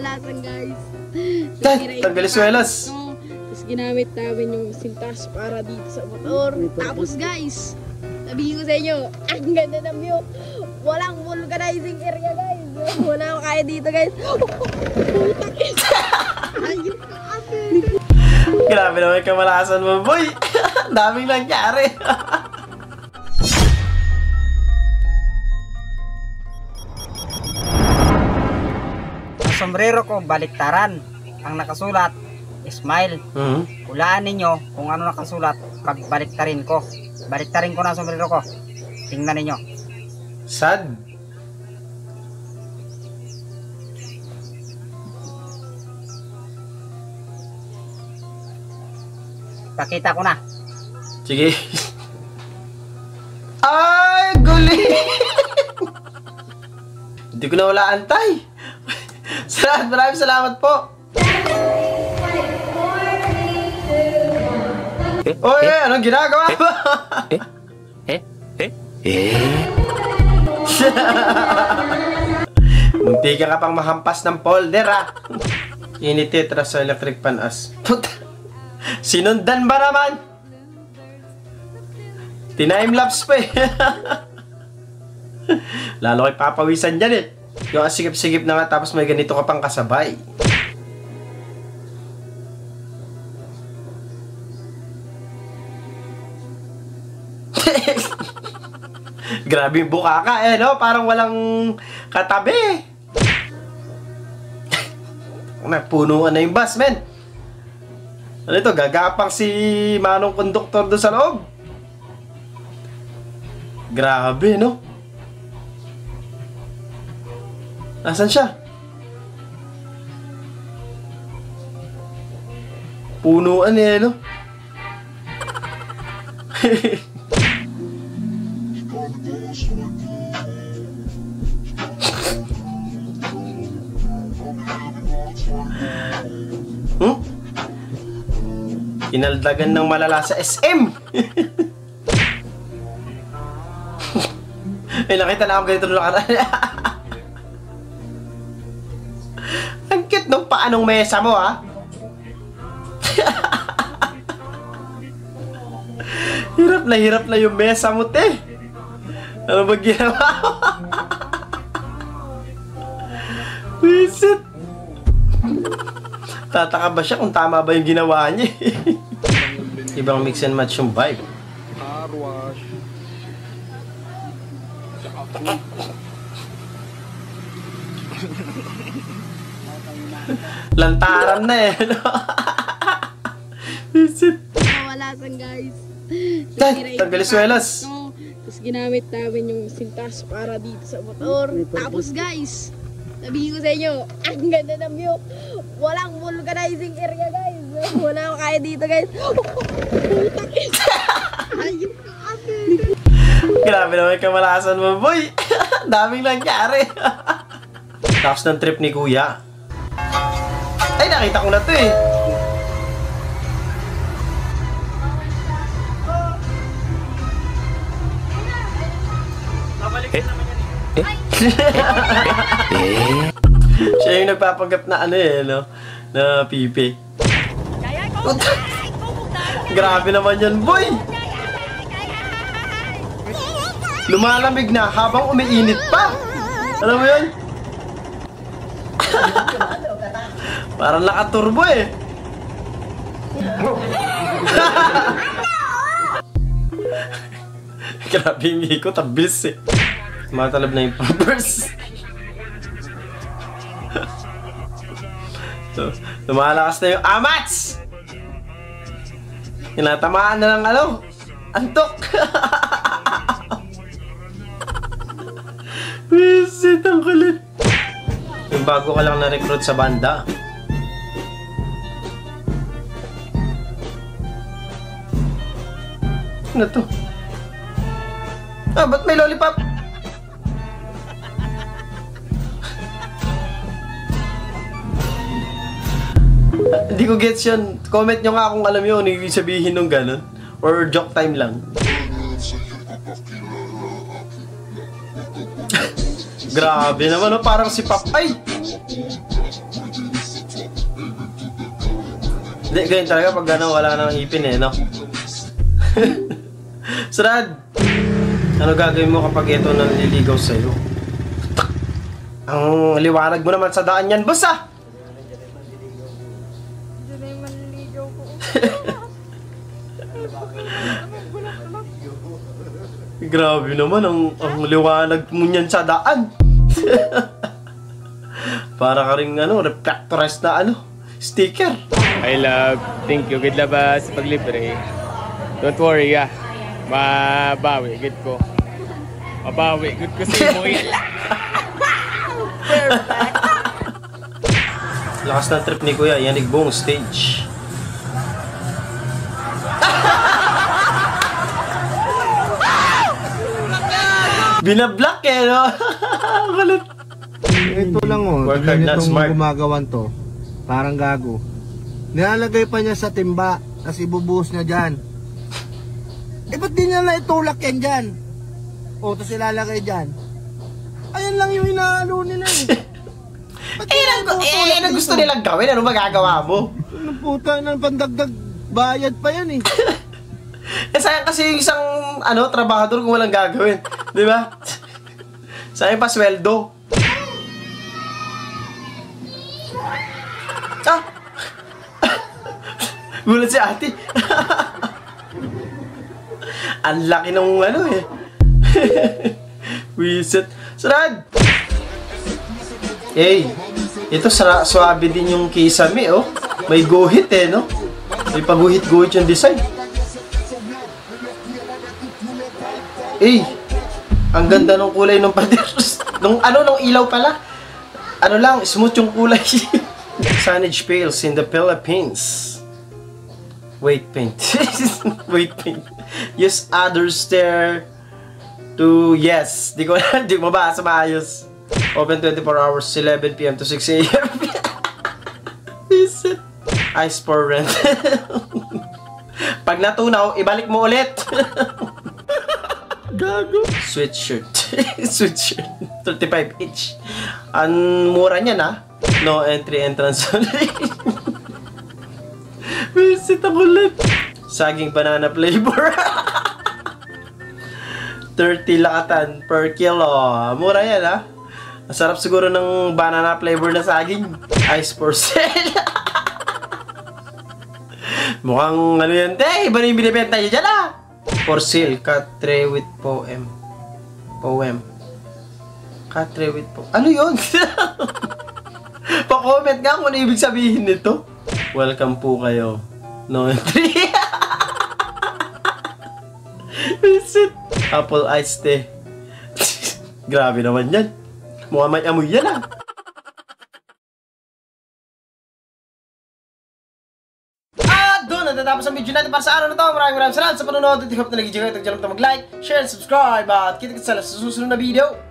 Mawalasan guys. Tag-Venezuelas. Tapos ginamit namin yung sintas para dito sa motor. Tapos guys, sabihin ko sa inyo, ang ganda ng view. Walang vulcanizing area guys. Wala akong kaya dito guys. Grabe naman kamalasan mo, boy. Daming nangyari. Ang sombrero ko, baliktaran. Ang nakasulat, smile. Hulaan ninyo kung ano nakasulat pag baliktarin ko. Baliktarin ko na ang sombrero ko. Tingnan ninyo. Sad. Pakita ko na. Sige. Ay, galing! Hindi ko na wala antay. Maraming salamat po. Oy, anong ginagawa mo? Munti ka pang mahampas ng folder, ha? Inititra sa electric pan as. Sinundan ba naman? Time-lapse pa eh. Lalo kay papawisan dyan eh. Yung asigip-sigip na nga tapos may ganito ka pang kasabay. Grabe yung bukaka eh, no? Parang walang katabi. Nagpunuan na yung bus, men. Ano ito? Gagapang si Manong Konduktor doon sa loob. Grabe, no? Nasaan siya? Punuan eh, no? Inaldagan ng malala sa SM. Ay, nakita na ako ganito nung nakaraan. Ang cute nung paanong mesa mo, ha? Hirap na yung mesa mo, te. Ano ba ginawa? Visit. Tataka ba siya kung tama ba yung ginawa niya? Ibang mix and match yung vibe. Car wash. Lantaran na eh. Visit. Mawalasan guys. Tag-Venezuelas. Tapos ginamit namin yung sintas para dito sa motor. Tapos guys, sabihin ko sa inyo, ang ganda ng view. Walang vulcanizing area guys. Wala akong kaya dito guys. Grabe naman kamalasan mo, boy. Daming nangyari. Tapos ng trip ni Kuya. Ay, nakita ko na to eh. Babalik naman yan eh. Siya yung nagpapanggap na ano eh, no? Na pipi. Grabe naman yan, boy! Lumalamig na habang umiinit pa. Alam mo yun? Parang nakaturbo eh. Grabe yung ikot, abilis eh. Matalab na yung pampers. So, lumalakas na yung amats! Tinatamaan na ng ano? Antok! Visit, ang kulit. Yung bago ka lang na-recruit sa banda. Ano to? Ah, ba't may lollipop? Hindi ko gets yun. Comment nyo nga kung alam nyo ano yung sabihin nung gano'n. Or joke time lang. Grabe naman, no? Parang si Papay. Hindi, ganyan talaga pag ano, wala nang ipin eh, no? Sarad! Ano gagawin mo kapag ito nanliligaw sa'yo? Ang liwanag mo naman sa daan yan, boss ah! Diyan na yung manliligaw ko. Grabe naman, ang liwanag mo niyan sa daan. Para ka rin ano, reflectorized na ano, sticker. I love, thank you, good labas sa paglibre. Don't worry, mabawi, good ko. Mabawi, good ko si mo. Perfect. Lakas ng trip ni Kuya, yanig buong stage. Binablock eh, no? Balut. Ito lang oh, Work hard, not itong smart. gumagawan to. Parang gago. Nilalagay pa niya sa timba, tapos ibubuhos niya dyan. Ba't di niya na itulak yan dyan? O, tapos ilalagay dyan. Ayan lang yung inaalo nila eh. Ba't Ang gusto nilang gawin, ano magagawa mo? Anong puta ng pandagdag bayad pa yan eh. Sayang kasi yung isang ano, trabahador kung walang gagawin. Di ba? Sayang pa sweldo. Ah! Gulat si ate. Ang laki ng ano eh. Wiset. Sarad! Ito suabe din yung kisame oh. May guhit eh no? May paguhit-guhit yung design. Ang ganda ng kulay ng pader. Nung ilaw pala. Ano lang, smooth yung kulay. Signage fails in the Philippines. Weight paint. Weight paint. Use others there to yes. Di ko mabasa maayos. Open 24 hours, 11 PM to 6 AM. Ice for rent. Pag natunaw, ibalik mo ulit. Gago. Sweatshirt. Sweatshirt. 35 each. Ang mura niya na. No entry entrance only. Visit ako ulit. Saging banana flavor. 30 lakatan per kilo. Mura yan ha. Masarap siguro ng banana flavor na saging. Ice for sale. Mukhang ano yan te. Iba na yung binibenta niya dyan ah. For sale. Cut tray with poem. Cut tray with poem. Ano yun? Pa-comment nga kung ano ibig sabihin nito. Welcome po kayo. No entry. Visit. Apple iced tea. Grabe naman yan. Mukhang may amoy yan ah. Doon natatapos ang video natin para sa araw na to. Maraming salamat sa panonood. At hope na nag-enjoy kayo. Huwag mag-like, share, subscribe. At kita-kita sa susunod na video.